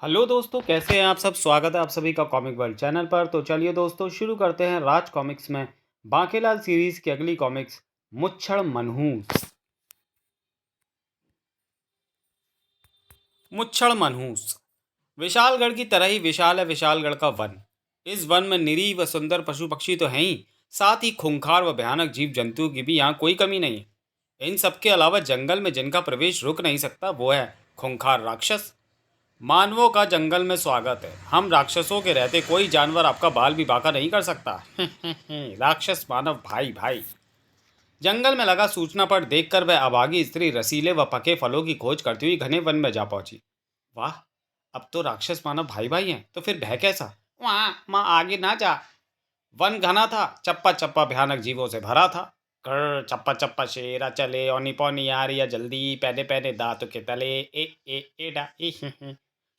Hello दोस्तों, कैसे हैं आप सब। स्वागत है आप सभी का कॉमिक वर्ल्ड चैनल पर। तो चलिए दोस्तों, शुरू करते हैं राज कॉमिक्स में बांकेलाल सीरीज की अगली कॉमिक्स मुच्छड़ मनहूस। मुच्छड़ मनहूस विशालगढ़ की तरह ही विशाल है विशालगढ़ का वन। इस वन में निरीह व सुंदर पशु पक्षी तो हैं ही, साथ ही खूंखार व भयानक जीव जंतुओं की भी यहाँ कोई कमी नहीं है। इन सबके अलावा जंगल में जिनका प्रवेश रुक नहीं सकता वो है खूंखार राक्षस। मानवों का जंगल में स्वागत है। हम राक्षसों के रहते कोई जानवर आपका बाल भी बांका नहीं कर सकता। राक्षस मानव भाई भाई। जंगल में लगा सूचना पर देखकर वह अभागी स्त्री रसीले व पके फलों की खोज करती हुई घने वन में जा पहुंची। वाह, अब तो राक्षस मानव भाई भाई हैं, तो फिर भय कैसा। वहां माँ आगे ना जा। वन घना था, चप्पा चप्पा भयानक जीवों से भरा था। कर चप्पा चप्पा शेरा चले, ओनी पौनी आ रही है जल्दी, पहने पहने दांतों के तले। ए डा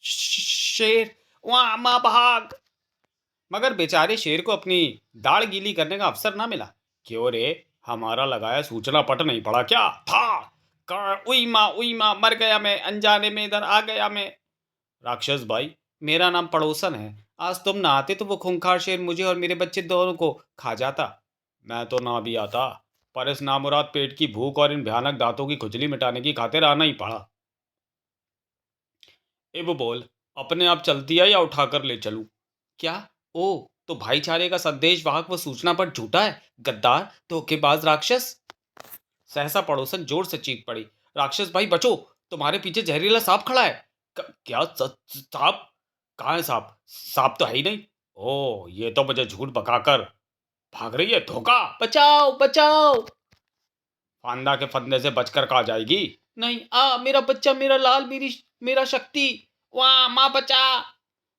शेर, वहां माँ भाग। मगर बेचारे शेर को अपनी दाढ़ गीली करने का अवसर ना मिला। क्यों रे, हमारा लगाया सूचना पट नहीं पड़ा क्या था। कर उई माँ मर गया मैं, अनजाने में इधर आ गया मैं। राक्षस भाई, मेरा नाम पड़ोसन है। आज तुम ना आते तो वो खूंखार शेर मुझे और मेरे बच्चे दोनों को खा जाता। मैं तो ना भी आता, पर इस नामुराद पेट की भूख और इन भयानक दांतों की खुजली मिटाने की खातिर आना ही पड़ा। ए वो बोल, अपने आप चलती है या उठाकर ले चलूं। क्या? ओ, तो भाईचारे का संदेश वाहक वो सूचना पर झूठा है। गद्दार, धोखेबाज राक्षस। सहसा पड़ोसन जोर से चीख पड़ी। राक्षस भाई बचो, तुम्हारे पीछे जहरीला सांप खड़ा है। क्या सांप? कहाँ है सांप? सांप तो है ही नहीं। ओ, ये तो मुझे झूठ बकाकर भाग रही है। धोखा, बचाओ बचाओ। फांदा के फंदे से बचकर कहाँ जाएगी। नहीं, मेरा बच्चा, मेरा लाल, मेरा शक्ति। वाह माँ बचा।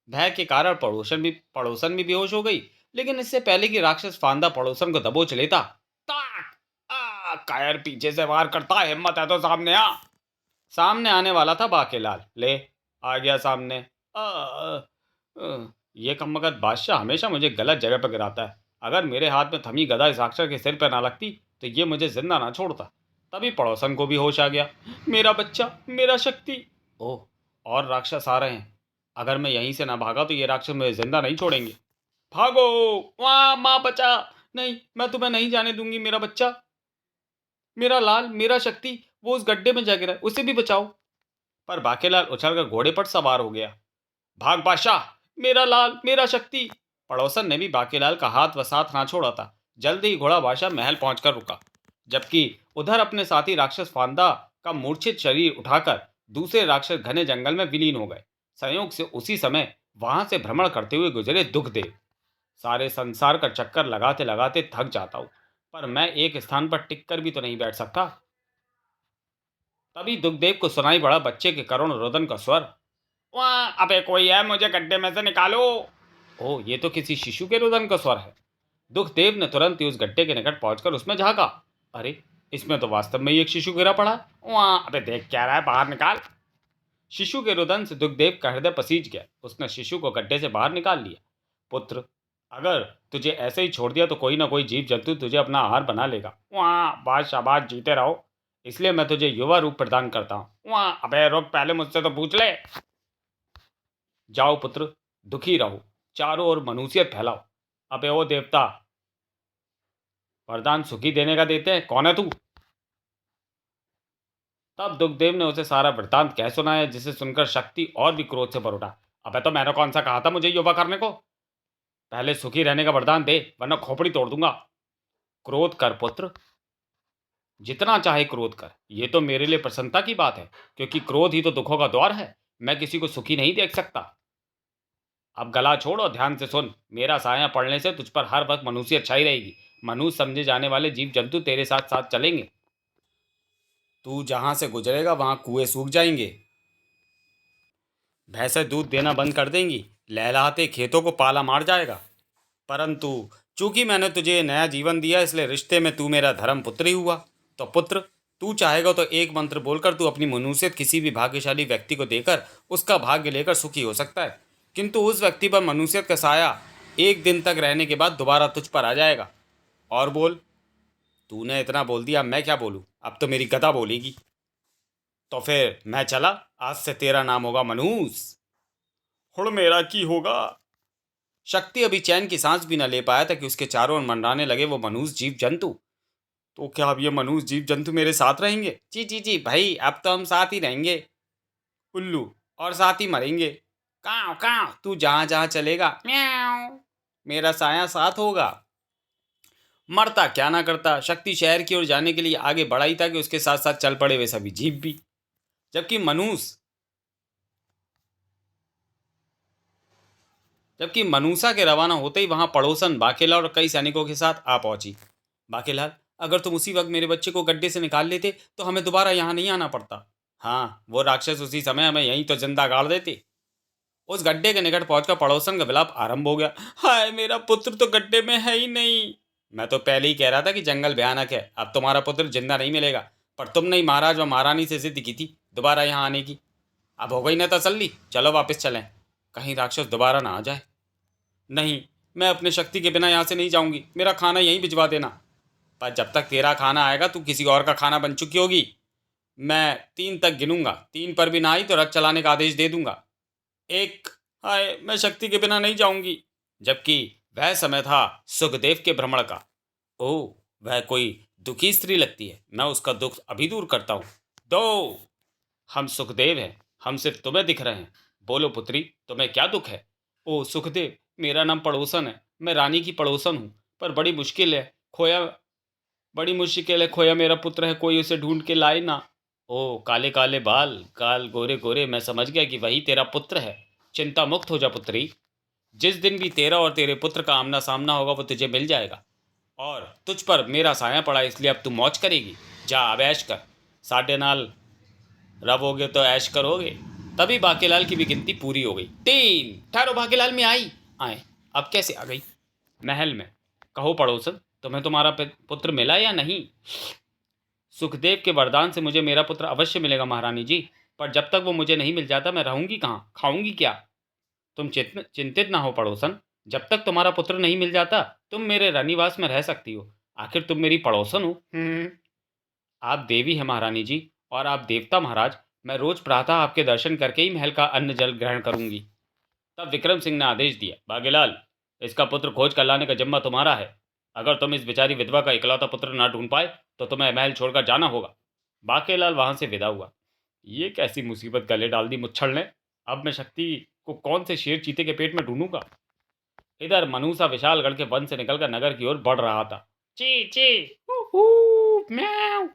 भय के कारण पड़ोसन भी बेहोश हो गई। लेकिन इससे पहले कि राक्षस फांदा पड़ोसन को दबोच लेता, ताक! कायर पीछे से वार करता। हिम्मत है तो सामने आ। सामने आने वाला था बाकेलाल। ले, आ गया सामने। आ, आ, आ, ये कमबख्त बादशाह हमेशा मुझे गलत जगह पर गिराता है। अगर मेरे हाथ में थमी गदा इस राक्षस के सिर पर ना लगती तो ये मुझे जिंदा ना छोड़ता। तभी पड़ोसन को भी होश आ गया। मेरा बच्चा, मेरा शक्ति। ओह, और राक्षस आ रहे हैं। अगर मैं यहीं से ना भागा तो ये राक्षस मुझे जिंदा नहीं छोड़ेंगे। भागो, वहाँ माँ बचा। नहीं, मैं तुम्हें नहीं जाने दूंगी। मेरा बच्चा, मेरा लाल, मेरा शक्ति, वो उस गड्ढे में जा गिरा है, उसे भी बचाओ। पर बाकेलाल उछलकर घोड़े पर सवार हो गया। भाग बादशाह, मेरा लाल, मेरा शक्ति। पड़ोसन ने भी बाकेलाल का हाथ व साथ ना छोड़ा था। जल्द ही घोड़ा बादशाह महल पहुंचकर रुका, जबकि उधर अपने साथी राक्षस फांदा का मूर्छित शरीर उठाकर दूसरे राक्षस घने जंगल में विलीन हो गए। संयोग से उसी समय वहां से भ्रमण करते हुए गुजरे दुखदेव। सारे संसार का चक्कर लगाते लगाते थक जाता हूँ, पर मैं एक स्थान पर टिक कर भी तो नहीं बैठ सकता। तभी दुखदेव को सुनाई पड़ा बच्चे के करुण रोदन का स्वर। वाह, अबे कोई है, मुझे गड्ढे में से निकालो। ओह, ये तो किसी शिशु के रुदन का स्वर है। दुखदेव ने तुरंत ही उस गड्ढे के निकट पहुंचकर उसमें झांका। अरे, इसमें तो वास्तव में ही एक शिशु गिरा पड़ा है। वाह, अबे देख क्या रहा है, बाहर निकाल। शिशु के रुदन से दुखदेव का हृदय पसीज गया। उसने शिशु को गड्ढे से बाहर निकाल लिया। पुत्र, अगर तुझे ऐसे ही छोड़ दिया तो कोई ना कोई जीव जंतु तुझे अपना आहार बना लेगा। वाह, बात शाबाश, जीते रहो। इसलिए मैं तुझे युवा रूप प्रदान करता हूँ। वाह, अबे रुक, पहले मुझसे तो पूछ ले। जाओ पुत्र, दुखी रहो, चारों ओर मनुष्यत फैलाओ। अबे ओ देवता, वरदान सुखी देने का देते हैं, कौन है तू। तब दुखदेव ने उसे सारा वृतांत कह सुनाया, जिसे सुनकर शक्ति और भी क्रोध से भर उठा। अबे तो मैंने कौन सा कहा था मुझे युवा करने को। पहले सुखी रहने का वरदान दे, वरना खोपड़ी तोड़ दूंगा। क्रोध कर पुत्र, जितना चाहे क्रोध कर। ये तो मेरे लिए प्रसन्नता की बात है, क्योंकि क्रोध ही तो दुखों का द्वार है। मैं किसी को सुखी नहीं देख सकता। अब गला छोड़ और ध्यान से सुन। मेरा साया पड़ने से तुझ पर हर वक्त मनुष्य छाई रहेगी। मनुष्य समझे जाने वाले जीव जंतु तेरे साथ साथ चलेंगे। तू जहां से गुजरेगा वहां कुएं सूख जाएंगे, भैंसें दूध देना बंद कर देंगी, लहलहाते खेतों को पाला मार जाएगा। परंतु चूंकि मैंने तुझे नया जीवन दिया, इसलिए रिश्ते में तू मेरा धर्म पुत्र ही हुआ। तो पुत्र, तू चाहेगा तो एक मंत्र बोलकर तू अपनी मनुष्यत किसी भी भाग्यशाली व्यक्ति को देकर उसका भाग्य लेकर सुखी हो सकता है। किंतु उस व्यक्ति पर मनुष्यत का साया एक दिन तक रहने के बाद दोबारा तुझ पर आ जाएगा। और बोल। तूने इतना बोल दिया, मैं क्या बोलूं, अब तो मेरी गदा बोलेगी। तो फिर मैं चला। आज से तेरा नाम होगा मनहूस। हुड़ मेरा की होगा। शक्ति अभी चैन की सांस भी न ले पाया था कि उसके चारों ओर मंडराने लगे वो मनुष्य जीव जंतु। तो क्या अब ये मनुष्य जीव जंतु मेरे साथ रहेंगे? जी जी जी भाई, अब तो हम साथ ही रहेंगे। उल्लू, और साथ ही मरेंगे। काव काव, तू जहां जहां चलेगा म्याऊ, मेरा साया साथ होगा। मरता क्या ना करता, शक्ति शहर की ओर जाने के लिए आगे बढ़ा ही था कि उसके साथ साथ चल पड़े वे सभी जीव भी। जबकि मनुष्य जबकि मनूसा के रवाना होते ही वहां पड़ोसन बाकेलाल और कई सैनिकों के साथ आ पहुंची। बाकेलाल, अगर तुम उसी वक्त मेरे बच्चे को गड्ढे से निकाल लेते तो हमें दोबारा यहाँ नहीं आना पड़ता। हाँ, वो राक्षस उसी समय हमें यहीं तो जिंदा गाड़ देते। उस गड्ढे के निकट पहुंचकर पड़ोसन का विलाप आरंभ हो गया। हाय, मेरा पुत्र तो गड्ढे में है ही नहीं। मैं तो पहले ही कह रहा था कि जंगल भयानक है, अब तुम्हारा पुत्र जिंदा नहीं मिलेगा। पर तुमने ही महाराज व महारानी से जिद की थी दोबारा यहाँ आने की। अब हो गई ना तसल्ली, चलो वापस चलें, कहीं राक्षस दोबारा ना आ जाए। नहीं, मैं अपने शक्ति के बिना यहाँ से नहीं जाऊंगी, मेरा खाना यहीं भिजवा देना। पर जब तक तेरा खाना आएगा तू किसी और का खाना बन चुकी होगी। मैं 3 तक गिनूंगा, 3 पर भी ना आई तो रथ चलाने का आदेश दे दूंगा। एक। हाय, मैं शक्ति के बिना नहीं जाऊंगी। जबकि वह समय था सुखदेव के भ्रमण का। ओह, वह कोई दुखी स्त्री लगती है, मैं उसका दुख अभी दूर करता हूँ। दो। हम सुखदेव हैं, हम सिर्फ तुम्हें दिख रहे हैं। बोलो पुत्री, तुम्हें क्या दुख है? ओ सुखदेव, मेरा नाम पड़ोसन है, मैं रानी की पड़ोसन हूँ। पर बड़ी मुश्किल है, खोया मेरा पुत्र है, कोई उसे ढूंढ के लाए ना। ओ काले काले बाल, काल गोरे गोरे, मैं समझ गया कि वही तेरा पुत्र है। चिंता मुक्त हो जा पुत्री, जिस दिन भी तेरा और तेरे पुत्र का आमना सामना होगा वो तुझे मिल जाएगा। और तुझ पर मेरा साया पड़ा, इसलिए अब तू मौज करेगी। जा अब ऐश कर, साढ़े नाल रहोगे तो ऐश करोगे। तभी बाकेलाल की भी गिनती पूरी हो गई। 3। ठहरो, बाकेलाल में आई। आए, अब कैसे आ गई? महल में। कहो पड़ोसन, तुम्हें तुम्हारा पुत्र मिला या नहीं? सुखदेव के वरदान से मुझे मेरा पुत्र अवश्य मिलेगा महारानी जी। पर जब तक वो मुझे नहीं मिल जाता मैं रहूंगी कहाँ, खाऊंगी क्या? तुम चिंतित ना हो पड़ोसन, जब तक तुम्हारा पुत्र नहीं मिल जाता तुम मेरे रनिवास में रह सकती हो। आखिर तुम मेरी पड़ोसन हो। आप देवी हैं महारानी जी, और आप देवता महाराज। मैं रोज प्रातः आपके दर्शन करके ही महल का अन्न जल ग्रहण करूंगी। तब विक्रम सिंह ने आदेश दिया, बागेलाल, इसका पुत्र खोज कर लाने का जिम्मा तुम्हारा है। अगर तुम इस बेचारी विधवा का इकलौता पुत्र ना ढूंढ पाए तो तुम्हें महल छोड़कर जाना होगा। बाकेलाल वहां से विदा हुआ। ये कैसी मुसीबत गले डाल दी मुच्छड़ ने। अब मैं शक्ति को कौन से शेर चीते के पेट में ढूंढूंगा? इधर मनुसा विशालगढ़ के वन से निकलकर नगर की ओर बढ़ रहा था। ची ची, म्याऊ।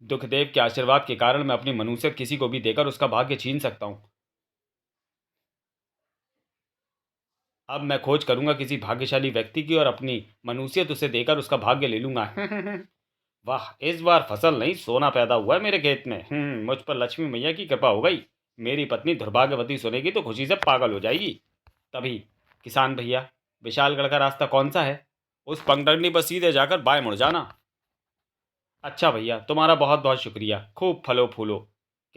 दुखदेव के आशीर्वाद के कारण मैं अपनी मनुष्यत किसी को भी देकर उसका भाग्य छीन सकता हूं। अब मैं खोज करूंगा किसी भाग्यशाली व्यक्ति की और अपनी मनुष्यत उसे देकर उसका भाग्य ले लूंगा। वाह, इस बार फसल नहीं सोना पैदा हुआ है मेरे खेत में। मुझ पर लक्ष्मी मैया की कृपा हो गई। मेरी पत्नी दुर्भाग्यवती सुनेगी तो खुशी से पागल हो जाएगी। तभी, किसान भैया, विशालगढ़ का रास्ता कौन सा है? उस पगडंडी पर सीधे जाकर बाएं मुड़ जाना। अच्छा भैया, तुम्हारा बहुत बहुत शुक्रिया, खूब फलो फूलो।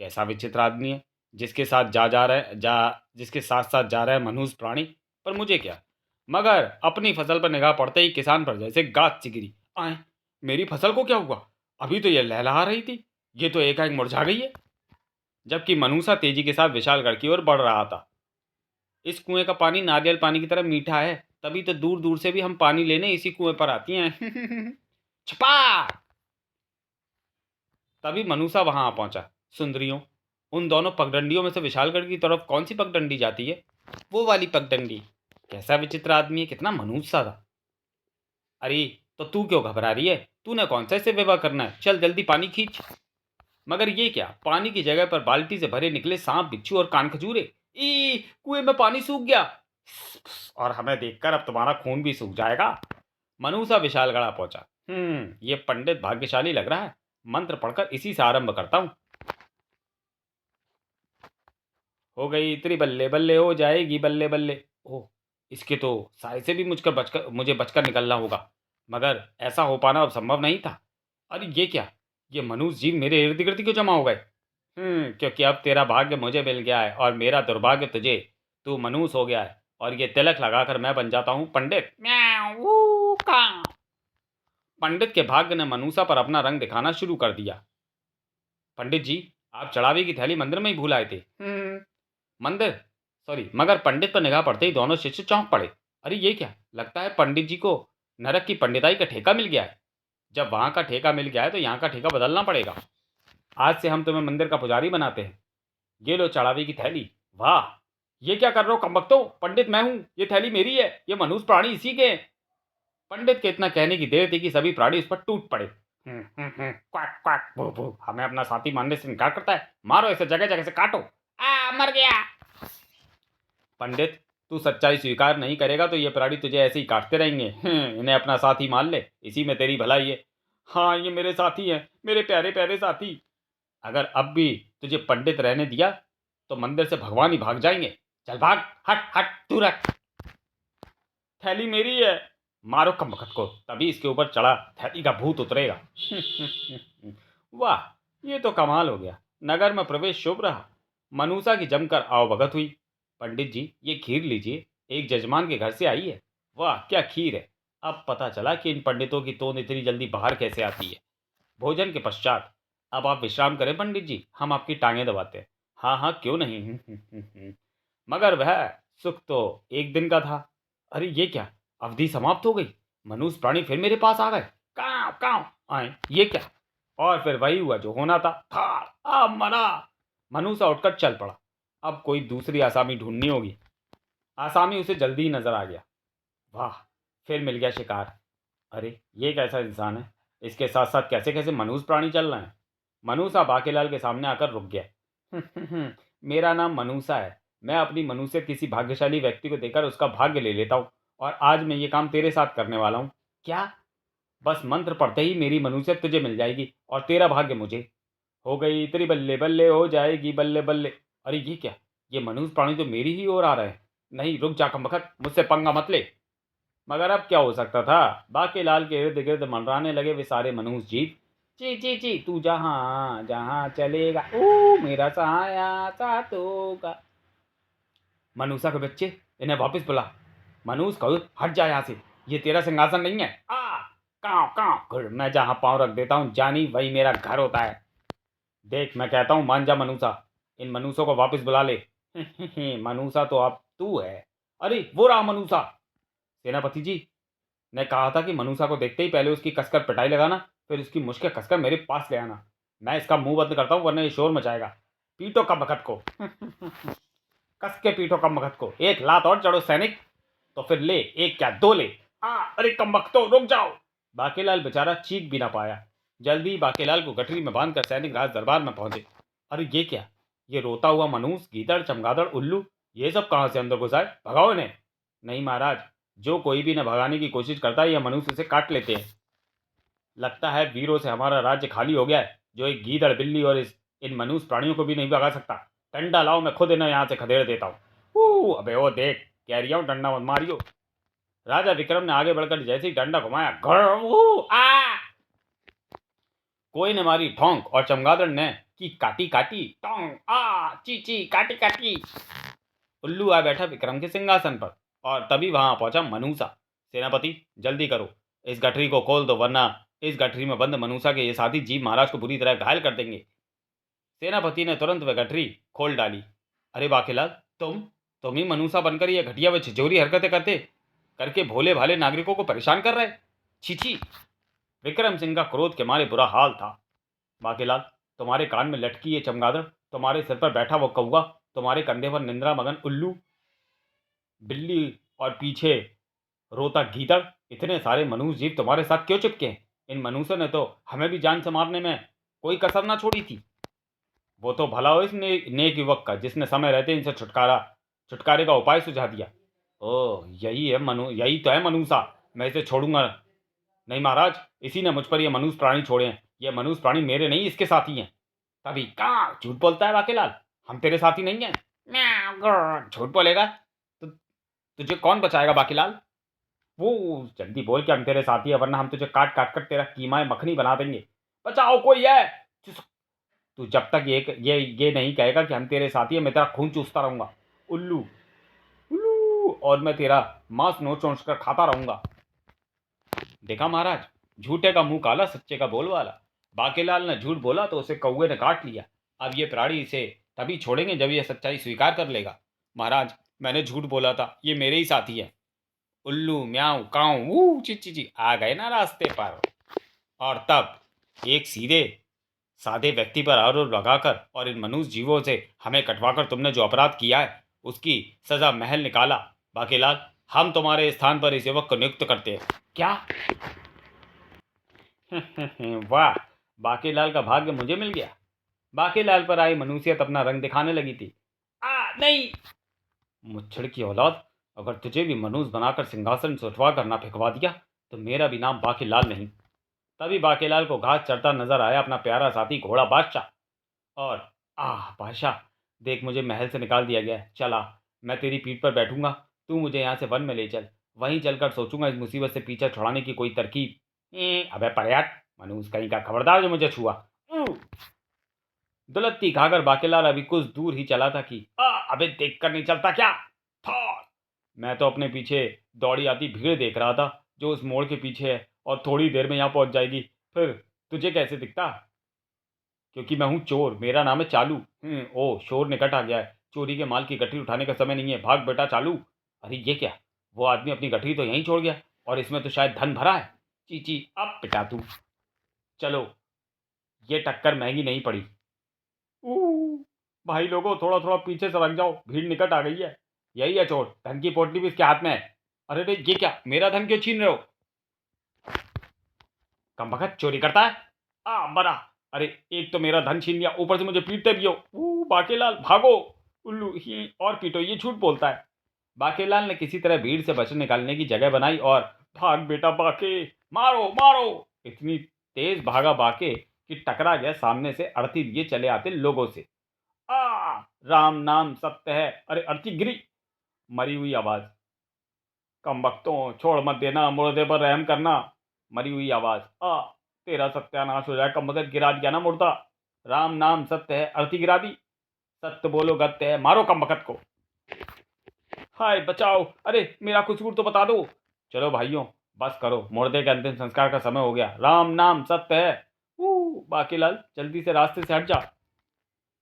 कैसा विचित्र आदमी है, जिसके साथ जा रहे जा जिसके साथ साथ जा रहा है मनुष्य प्राणी। पर मुझे क्या, मगर अपनी फसल पर निगाह पड़ते ही किसान पर जैसे गाज चिगिरी। आए, मेरी फसल को क्या हुआ? अभी तो ये लहलहा रही थी, ये तो एकाएक मुरझा गई है। जबकि मनुसा तेजी के साथ विशालगढ़ की ओर बढ़ रहा था। इस कुएं का पानी नारियल पानी की तरह मीठा है, तभी तो दूर दूर से भी हम पानी लेने इसी कुएं पर आती हैं। छपा। तभी मनुसा वहां आ पहुंचा। सुंदरियों, उन दोनों पगडंडियों में से विशालगढ़ की तरफ कौन सी पगडंडी जाती है? वो वाली पगडंडी। कैसा विचित्र आदमी है, कितना मनुष्य था। अरे, तो तू क्यों घबरा रही है? तूने कौन सा इससे विवाह करना है? चल जल्दी पानी खींच। मगर ये क्या, पानी की जगह पर बाल्टी से भरे निकले सांप बिच्छू और कान खजूरे। ई, कुएं में पानी सूख गया। और हमें देखकर अब तुम्हारा खून भी सूख जाएगा। मनुसा विशालगढ़ पहुंचा। ये पंडित भाग्यशाली लग रहा है। मंत्र पढ़कर इसी से आरंभ करता हूं। हो गई इतनी, बल्ले बल्ले हो जाएगी बल्ले बल्ले। ओह, इसके तो साय से भी मुझे बचकर निकलना होगा। मगर ऐसा हो पाना अब संभव नहीं था। अरे ये क्या, ये मनुष्य जीव मेरे इर्द गिर्द क्यों जमा हो गए? क्योंकि अब तेरा भाग्य मुझे मिल गया है और मेरा दुर्भाग्य तुझे। तू मनुष्य हो गया है और ये तिलक लगाकर मैं बन जाता हूँ पंडित। म्याऊ, कां। पंडित के भाग्य ने मनुसा पर अपना रंग दिखाना शुरू कर दिया। पंडित जी, आप चढ़ावे की थैली मंदिर में ही भूल आए थे। मंदिर, सॉरी, मगर पंडित पर निगाह पड़ते ही दोनों शिष्य चौंक पड़े। अरे ये क्या? लगता है पंडित जी को नरक की पंडिताई का ठेका मिल गया है। जब वहां का ठेका मिल गया है तो यहाँ का ठेका बदलना पड़ेगा। आज से हम तुम्हें मंदिर का पुजारी बनाते हैं। ये लो चढ़ावे की थैली। वाह, ये क्या कर रहे हो कमबख्तो? पंडित मैं हूं, ये थैली मेरी है, ये मनुष्य प्राणी इसी के हैं। पंडित के इतना कहने की देर थी कि सभी प्राणी उस पर टूट पड़े। क्वाक क्वाक भू भू, हमें अपना साथी मानने से इनकार करता है, मारो इसे, जगह जगह से काटो। मर गया। पंडित, तू सच्चाई स्वीकार नहीं करेगा तो ये प्राणी तुझे ऐसे ही काटते रहेंगे। इन्हें अपना साथी मान ले, इसी में तेरी भलाई है। हाँ, ये मेरे साथी हैं, मेरे प्यारे प्यारे साथी। अगर अब भी तुझे पंडित रहने दिया तो मंदिर से भगवान ही भाग जाएंगे। चल भाग, हट हट, तू रख। थैली मेरी है। मारो कमबख्त को, तभी इसके ऊपर चढ़ा थैली का भूत उतरेगा। वाह, ये तो कमाल हो गया। नगर में प्रवेश शुभ रहा। मनुषा की जमकर आवभगत हुई। पंडित जी, ये खीर लीजिए, एक जजमान के घर से आई है। वाह, क्या खीर है। अब पता चला कि इन पंडितों की तोंद इतनी जल्दी बाहर कैसे आती है। भोजन के पश्चात, अब आप विश्राम करें पंडित जी, हम आपकी टांगें दबाते हैं। हाँ हाँ, क्यों नहीं। मगर वह सुख तो एक दिन का था। अरे ये क्या, अवधि समाप्त हो गई। मनुष्य प्राणी फिर मेरे पास आ गए। काव काव आए, ये क्या? और फिर वही हुआ जो होना था। थाड़, मरा। मनुष्य उठकर चल पड़ा। अब कोई दूसरी आसामी ढूंढनी होगी। आसामी उसे जल्दी ही नजर आ गया। वाह, फिर मिल गया शिकार। अरे ये कैसा इंसान है, इसके साथ साथ कैसे कैसे मनुष्य प्राणी चल रहे हैं। मनुष्य बाकेलाल के सामने आकर रुक गया। मेरा नाम मनुष्य है। मैं अपनी मनुष्य किसी भाग्यशाली व्यक्ति को देकर उसका भाग्य ले लेता हूँ, और आज मैं ये काम तेरे साथ करने वाला हूँ। क्या? बस मंत्र पढ़ते ही मेरी मनुष्य तुझे मिल जाएगी और तेरा भाग्य मुझे। हो गई तेरी बल्ले बल्ले, हो जाएगी बल्ले बल्ले। अरे ये क्या, ये मनुष्य प्राणी तो मेरी ही ओर आ रहे हैं। नहीं, रुक जा कमबख्त, मुझसे पंगा मत ले। मगर अब क्या हो सकता था। बाकेलाल के इर्द गिर्द मंडराने लगे वे सारे मनुष्य जीव। ची ची ची, तू जहां जहां चलेगा, ओ मेरा सहाया साथ होगा। मनुष्य के बच्चे, इन्हें वापस बुला। मनुष्य कहो, हट जा यहाँ से, ये तेरा सिंहासन नहीं है। काव काव, मैं जहां पांव रख देता हूँ जानी, वही मेरा घर होता है। देख, मैं कहता हूँ मान जा मनुष्य, इन मनुष्यों को वापस बुला ले। मनुष्य तो अब तू है। अरे वो रहा मनुष्य। सेनापति जी ने कहा था कि मनुष्य को देखते ही पहले उसकी कसकर पिटाई लगाना, फिर उसकी मुश्कें कसकर मेरे पास ले आना। मैं इसका मुंह बंद करता हूँ वरना ये शोर मचाएगा। पीटो कमबख्त को। कस के पीटो कमबख्त को, एक लात और चढ़ो सैनिक। तो फिर ले, एक क्या दो ले। अरे कमबख्तो, रुक जाओ। बाकेलाल बेचारा चीख भी ना पाया। जल्दी ही बाकेलाल को गठरी में बांधकर सैनिक राज दरबार में पहुंचे। अरे ये क्या, ये रोता हुआ मनुष्य, गीदड़, चमगादड़, उल्लू, ये सब कहाँ से अंदर घुस आए? भगाओ इन्हें। नहीं महाराज, जो कोई भी इन्हें भगाने की कोशिश करता है, यह मनुष्य से काट लेते हैं। लगता है वीरों से हमारा राज्य खाली हो गया है, जो एक गीदड़, बिल्ली और इन मनुष्य प्राणियों को भी नहीं भगा सकता। डंडा लाओ, मैं खुद इन्हें यहाँ से खदेड़ देता हूँ। अबे ओ देख, कह रही हूँ डंडा मत मारियो। राजा विक्रम ने आगे बढ़कर जैसे ही डंडा घुमाया, कोई ने मारी ठोंक और चमगादड़ ने की काटी काटी टोंग, ची ची, काटी काटी। उल्लू आ बैठा विक्रम के सिंहासन पर, और तभी वहां पहुंचा मनुष्य। सेनापति, जल्दी करो, इस गठरी को खोल दो, वरना इस गठरी में बंद मनुष्य के ये साथी जीव महाराज को बुरी तरह घायल कर देंगे। सेनापति ने तुरंत वह गठरी खोल डाली। अरे बाकेलाल, तुम ही मनुष्य बनकर ये घटिया व छिचोरी हरकतें करके भोले भाले नागरिकों को परेशान कर रहे। छी। विक्रम सिंह का क्रोध के मारे बुरा हाल था। बाकेलाल, तुम्हारे कान में लटकी ये चमगादड़, तुम्हारे सिर पर बैठा वो कौवा, तुम्हारे कंधे पर निंद्रा मगन उल्लू, बिल्ली, और पीछे रोता गीदड़, इतने सारे मनुष्य जीव तुम्हारे साथ क्यों चिपके हैं? इन मनुष्यों ने तो हमें भी जान से मारने में कोई कसर ना छोड़ी थी। वो तो भला हो इस नेक युवक का, जिसने समय रहते इनसे छुटकारे का उपाय सुझा दिया। ओह, यही तो है मनुष्य। मैं इसे छोड़ूंगा नहीं महाराज, इसी ने मुझ पर ये मनुष्य प्राणी छोड़े हैं। ये मनुष्य प्राणी मेरे नहीं, इसके साथी हैं। तभी कहाँ झूठ बोलता है बाकेलाल, हम तेरे साथी नहीं हैं। झूठ बोलेगा तो तुझे कौन बचाएगा बाकेलाल? वो जल्दी बोल के हम तेरे साथी है, वरना हम तुझे काट काट कर तेरा कीमा मखनी बना देंगे। बचाओ, कोई है? तू जब तक ये नहीं कहेगा कि हम तेरे साथी है, मैं तेरा खून चूसता रहूंगा। उल्लू उल्लू, और मैं तेरा मांस नोच नोच कर खाता रहूंगा। देखा महाराज, झूठे का मुंह काला, सच्चे का बोल वाला। बाकेलाल ने झूठ बोला तो उसे कौवे ने काट लिया। अब ये प्राणी इसे तभी छोड़ेंगे जब ये सच्चाई स्वीकार कर लेगा। महाराज, मैंने झूठ बोला था, ये मेरे ही साथी है। उल्लू म्याऊं काऊं वू ची ची ची आ गए ना रास्ते पर। और तब एक सीधे सादे व्यक्ति पर आरोप लगाकर और इन मनुष्य जीवों से हमें कटवाकर तुमने जो अपराध किया है उसकी सजा महल निकाला। बाकीलाल, हम तुम्हारे स्थान पर इस युवक को नियुक्त करते हैं। क्या? वाह, बाकीलाल का भाग्य मुझे मिल गया। बाकीलाल पर आई मनुष्यत अपना रंग दिखाने लगी थी। नहीं, मुच्छड़ की औलाद, अगर तुझे भी मनुष्य बनाकर सिंहासन से उठवा कर ना फेंकवा दिया तो मेरा भी नाम बाकीलाल नहीं। तभी बाकीलाल को घास चरता नजर आया अपना प्यारा साथी घोड़ा बादशाह। और बादशाह, देख, मुझे महल से निकाल दिया गया है। चला, मैं तेरी पीठ पर बैठूंगा, तू मुझे यहाँ से वन में ले चल। वहीं चलकर सोचूंगा इस मुसीबत से पीछा छुड़ाने की कोई तरकीब। अबे पर्याट मनुष्य कहीं का, खबरदार जो मुझे छुआ। दुलत्ती खाकर बाकीलाल अभी कुछ दूर ही चला था कि अबे देख कर नहीं चलता क्या? मैं तो अपने पीछे दौड़ी आती भीड़ देख रहा था जो उस मोड़ के पीछे है और थोड़ी देर में यहाँ पहुंच जाएगी। फिर तुझे कैसे दिखता? क्योंकि मैं हूं चोर, मेरा नाम है चालू। ओ, शोर निकट आ गया है, चोरी के माल की गठरी उठाने का समय नहीं है, भाग बेटा चालू। अरे ये क्या, वो आदमी अपनी गठरी तो यहीं छोड़ गया और इसमें तो शायद धन भरा है। चीची, अब पिटा तू। चलो, ये टक्कर महंगी नहीं पड़ी। भाई लोगों, थोड़ा थोड़ा पीछे से रख जाओ, भीड़ निकट आ गई है। यही है चोर, धन की पोटली भी इसके हाथ में है। अरे रे, ये क्या, मेरा धन क्यों छीन रहे हो? कमबख्त, चोरी करता है? मरा। अरे, एक तो मेरा धन छीन लिया, ऊपर से मुझे पीटते भी हो। बाकीलाल भागो। उल्लू ही और पीटो, ये झूठ बोलता है। बाकीलाल ने किसी तरह भीड़ से बचने निकालने की जगह बनाई और भाग बेटा बाके, मारो मारो। इतनी तेज भागा बाके कि टकरा गया सामने से अड़ती दिए चले आते लोगों से। राम नाम सत्य है। अरे अड़ती गिरी। मरी हुई आवाज। कम वक्तों, छोड़ मत देना, मुर्दे पर रहम करना। मरी हुई आवाज। तेरा सत्यानाश हो जाए, कम वक्त गिरा दिया ना मुर्दा। राम नाम सत्य है, अर्थी गिरा दी। सत्य बोलो गत्य है, मारो कम वक्त को। हाय बचाओ, अरे मेरा कसूर तो बता दो। चलो भाइयों, बस करो, मुर्दे के अंतिम संस्कार का समय हो गया। राम नाम सत्य है। बाकीलाल, जल्दी से रास्ते से हट जा।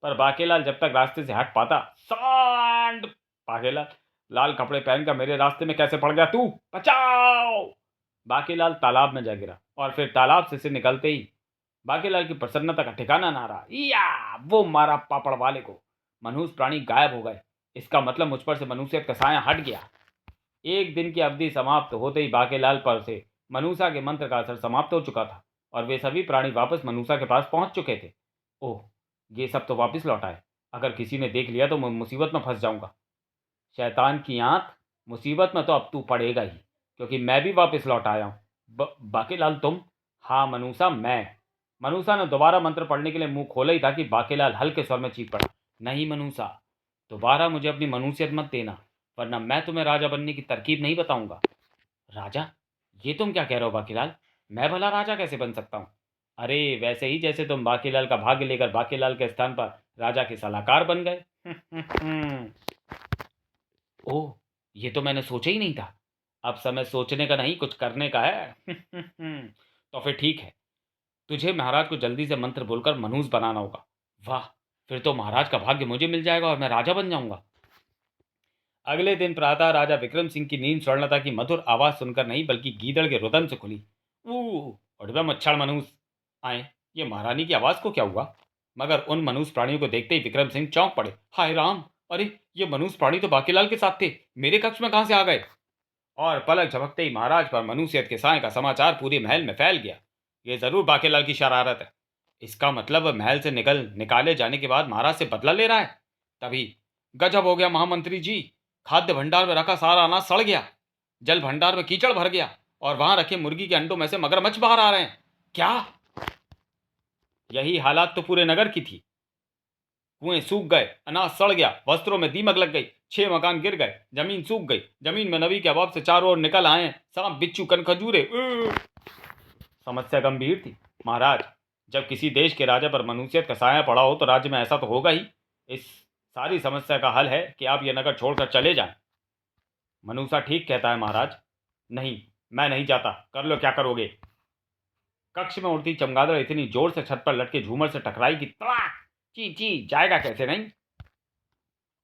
पर बाकीलाल जब तक रास्ते से हट पाता, सांड। बाकीलाल, लाल कपड़े पहनकर मेरे रास्ते में कैसे पड़ गया तू? बचाओ। बाकीलाल तालाब में जा गिरा और फिर तालाब से निकलते ही बाकीलाल की प्रसन्नता का ठिकाना ना रहा। या वो मारा पापड़ वाले को। मनुष्य प्राणी गायब हो गए। इसका मतलब मुझ पर से मनुष्यत का साया हट गया। एक दिन की अवधि समाप्त होते ही बाकीलाल पर से मनुष्य के मंत्र का असर समाप्त हो चुका था और वे सभी प्राणी वापस मनुष्य के पास पहुंच चुके थे। ओह, ये सब तो वापस लौट आए। अगर किसी ने देख लिया तो मैं मुसीबत में फंस जाऊंगा। शैतान की आंख, मुसीबत में तो अब तू पड़ेगा ही, क्योंकि मैं भी वापस लौट आया हूं। बाकीलाल तुम? हाँ मनुष्य, मैं। मनुष्य ने दोबारा मंत्र पढ़ने के लिए मुंह खोला ही था कि बाकीलाल हल्के स्वर में चीख पड़ा। नहीं मनुष्य, दोबारा मुझे अपनी मनुष्यत मत देना, वरना मैं तुम्हें राजा बनने की तरकीब नहीं बताऊंगा। राजा? ये तुम क्या कह रहे हो बाकीलाल? मैं भला राजा कैसे बन सकता हूँ? अरे वैसे ही जैसे तुम बाकीलाल का भाग्य लेकर बाकीलाल के स्थान पर राजा के सलाहकार बन गए। ओह, ये तो मैंने सोचा ही नहीं था। अब समय सोचने का नहीं, कुछ करने का है। तो फिर ठीक है, तुझे महाराज को जल्दी से मंत्र बोलकर मनुष्य बनाना होगा। वाह, फिर तो महाराज का भाग्य मुझे मिल जाएगा और मैं राजा बन जाऊंगा। अगले दिन प्रातः राजा विक्रम सिंह की नींद स्वर्णता की मधुर आवाज सुनकर नहीं बल्कि गीदड़ के रुदन से खुली। उड़वे मच्छर मनुष्य आए, ये महारानी की आवाज को क्या हुआ? मगर उन मनुष्य प्राणियों को देखते ही विक्रम सिंह चौंक पड़े। हाय राम, अरे ये मनुष्य प्राणी तो बाकीलाल के साथ थे, मेरे कक्ष में कहां से आ गए? और पलक झपकते ही महाराज पर मनुष्यत के साय का समाचार पूरे महल में फैल गया। ये जरूर बाकीलाल की शरारत है। इसका मतलब वह महल से निकाले जाने के बाद महाराज से बदला ले रहा है। तभी गजब हो गया महामंत्री जी, खाद्य भंडार में रखा सारा अनाज सड़ गया, जल भंडार में कीचड़ भर गया और वहां रखे मुर्गी के अंडों में से मगरमच्छ बाहर आ रहे हैं। क्या? यही हालात तो पूरे नगर की थी। कुएं सूख गए, अनाज सड़ गया, वस्त्रों में दीमक लग गई, 6 मकान गिर गए, जमीन सूख गई, जमीन में नबी के अभाव से चारों ओर निकल आए सांप बिच्छू कन खजूरे। समस्या गंभीर थी महाराज। जब किसी देश के राजा पर मनुष्यत का साया पड़ा हो तो राज्य में ऐसा तो होगा ही। इस सारी समस्या का हल है कि आप यह नगर छोड़कर चले जाएं। मनुष्य ठीक कहता है महाराज। नहीं, मैं नहीं जाता, कर लो क्या करोगे। कक्ष में उड़ती चमगादड़ इतनी जोर से छत पर लटके झूमर से टकराई कि तड़ाक, ची ची, जाएगा कैसे नहीं।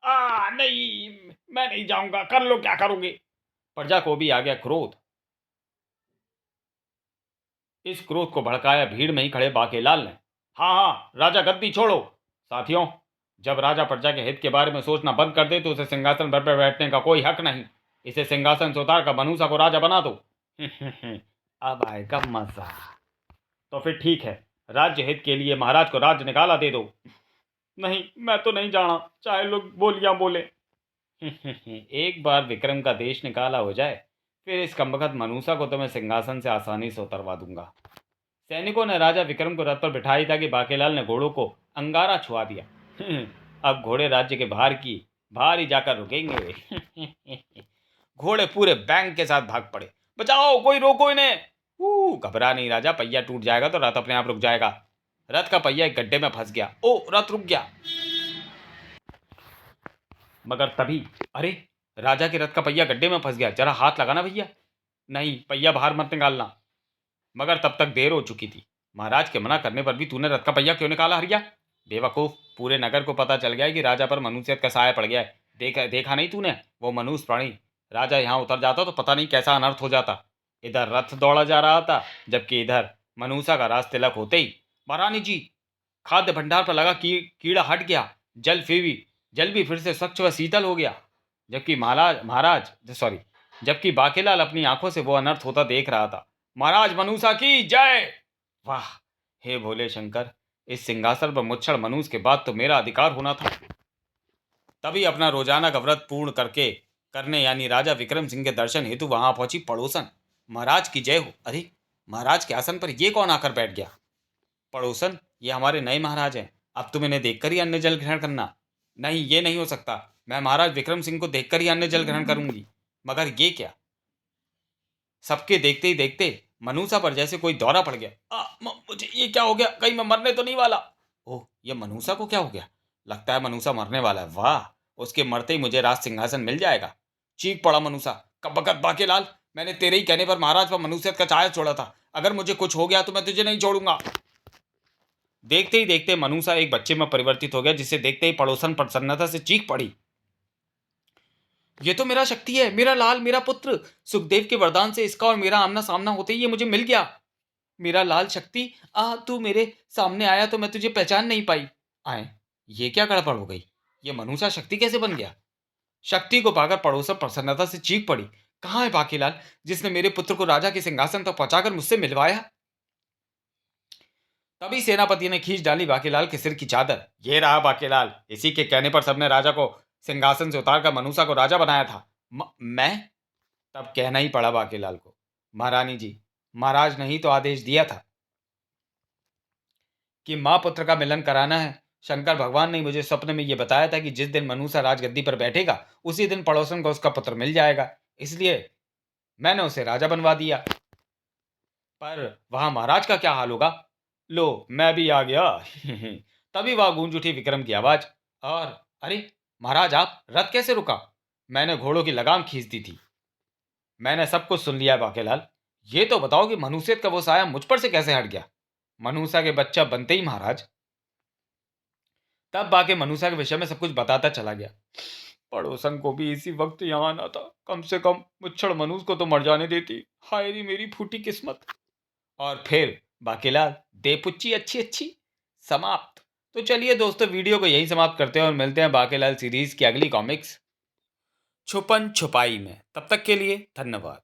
नहीं, मैं नहीं जाऊंगा, कर लो क्या करोगे। प्रजा को भी आ गया क्रोध। इस क्रोध को भड़काया भीड़ में ही खड़े बाकेलाल ने। हाँ हाँ, राजा गद्दी छोड़ो। साथियों, जब राजा प्रजा के हित के बारे में सोचना बंद कर दे तो उसे सिंहासन पर बैठने का कोई हक नहीं। इसे सिंहासन से उतार कर मनूसा को राजा बना दो। अब आएगा मजा। तो फिर ठीक है, राज्य हित के लिए महाराज को राज्य निकाला दे दो। नहीं, मैं तो नहीं जाना, चाहे लोग बोलियां बोले। एक बार विक्रम का देश निकाला हो जाए, फिर इस कमबख्त मनूसा को तो मैं सिंहासन से आसानी से उतरवा दूंगा। सैनिकों ने राजा विक्रम को रथ पर बिठाई था कि बाकेलाल ने घोड़ों को अंगारा छुआ दिया। अब घोड़े राज्य के बाहर ही जाकर रुकेंगे। घोड़े पूरे बैंक के साथ भाग पड़े। बचाओ, कोई रोको इन्हें। घबरा नहीं राजा, पहिया टूट जाएगा तो रथ अपने आप रुक जाएगा। रथ का पहिया एक गड्ढे में फंस गया। ओ, रथ रुक गया। मगर तभी, अरे, राजा के रथ का पहिया गड्ढे में फंस गया। जरा हाथ लगाना भैया। नहीं, पहिया बाहर मत निकालना। मगर तब तक देर हो चुकी थी। महाराज के मना करने पर भी तूने रथ का पहिया क्यों निकाला हरिया? बेवकूफ, पूरे नगर को पता चल गया है कि राजा पर मनुष्यत का साया पड़ गया है। देखा नहीं तूने? वो मनुष्य प्राणी राजा यहाँ उतर जाता तो पता नहीं कैसा अनर्थ हो जाता। इधर रथ दौड़ा जा रहा था, जबकि इधर मनूसा का राज तिलक होते ही, महारानी जी, खाद्य भंडार पर लगा कीड़ा हट गया। जल भी फिर से स्वच्छ व शीतल हो गया। जबकि जबकि बाकेलाल अपनी आंखों से वो अनर्थ होता देख रहा था। महाराज मनूसा की जय। वाह, हे भोले शंकर, इस सिंहासन पर मुच्छड़ मनूस के बाद तो मेरा अधिकार होना था। तभी अपना रोजाना का व्रत पूर्ण करने यानी राजा विक्रम सिंह के दर्शन हेतु वहां पहुंची पड़ोसन। महाराज की जय हो। अरे, महाराज के आसन पर ये कौन आकर बैठ गया? पड़ोसन, ये हमारे नए महाराज हैं। अब तुम इन्हें देखकर ही अन्न जल ग्रहण करना। नहीं, ये नहीं हो सकता। मैं महाराज विक्रम सिंह को देखकर ही अन्न जल ग्रहण करूंगी। मगर ये क्या? सबके देखते ही देखते मनूसा पर जैसे कोई दौरा पड़ गया। मुझे ये क्या हो गया? कहीं मैं मरने तो नहीं वाला? ओह, ये मनूसा को क्या हो गया? लगता है मनूसा मरने वाला है। वाह, उसके मरते ही मुझे राज सिंहासन मिल जाएगा। चीख पड़ा मनूसा। कबकत बाकेलाल, मैंने तेरे ही कहने पर महाराज पर मनुष्यत का छाया छोड़ा था। अगर मुझे कुछ हो गया तो मैं तुझे नहीं छोड़ूंगा। देखते ही देखते मनूसा एक बच्चे में परिवर्तित हो गया, जिसे देखते ही पड़ोसन प्रसन्नता से चीख पड़ी। ये तो मेरा शक्ति है, मेरा लाल, मेरा पुत्र। सुखदेव के वरदान से इसका और मेरा आमना सामना होते ही ये मुझे मिल गया। मेरा लाल शक्ति, तू मेरे सामने आया तो मैं तुझे पहचान नहीं पाई। आए, ये क्या गड़बड़ हो गई? ये मनुष्य शक्ति कैसे बन गया? शक्ति को पाकर पड़ोसन प्रसन्नता से चीख पड़ी। कहाँ है बाकीलाल, जिसने मेरे पुत्र को राजा के सिंहासन तक पहुंचाकर मुझसे मिलवाया? तभी सेनापति ने खींच डाली बाकीलाल के सिर की चादर। ये रहा बाकीलाल, इसी के कहने पर सबने राजा को सिंहासन से उतारकर मनूसा को राजा बनाया था। मैं? तब कहना ही पड़ा बाकीलाल को। महारानी जी, महाराज ने ही तो आदेश दिया था कि माँ पुत्र का मिलन कराना है। शंकर भगवान ने मुझे स्वप्न में यह बताया था कि जिस दिन मनूसा राजगद्दी पर बैठेगा उसी दिन पड़ोसन को उसका पुत्र मिल जाएगा। इसलिए मैंने उसे राजा बनवा दिया। पर वहां महाराज का क्या हाल होगा? लो, मैं भी आ गया। तभी वहां गूंज उठी विक्रम की आवाज। और अरे महाराज, आप रथ कैसे रुका? मैंने घोड़ों की लगाम खींच दी थी। मैंने सब कुछ सुन लिया बाकेलाल। ये तो बताओ कि मनुष्यत का वो साया मुझ पर से कैसे हट गया? मनुष्य के बच्चा बनते ही महाराज। तब बाके मनुष्य के विषय में सब कुछ बताता चला गया। पड़ोसन को भी इसी वक्त यहाँ आना था। कम से कम मुच्छड़ मनुष्य को तो मर जाने देती। हाय री मेरी फूटी किस्मत। और फिर बाकीलाल, देपुच्ची अच्छी अच्छी समाप्त। तो चलिए दोस्तों, वीडियो को यही समाप्त करते हैं और मिलते हैं बाकीलाल सीरीज की अगली कॉमिक्स छुपन छुपाई में। तब तक के लिए धन्यवाद।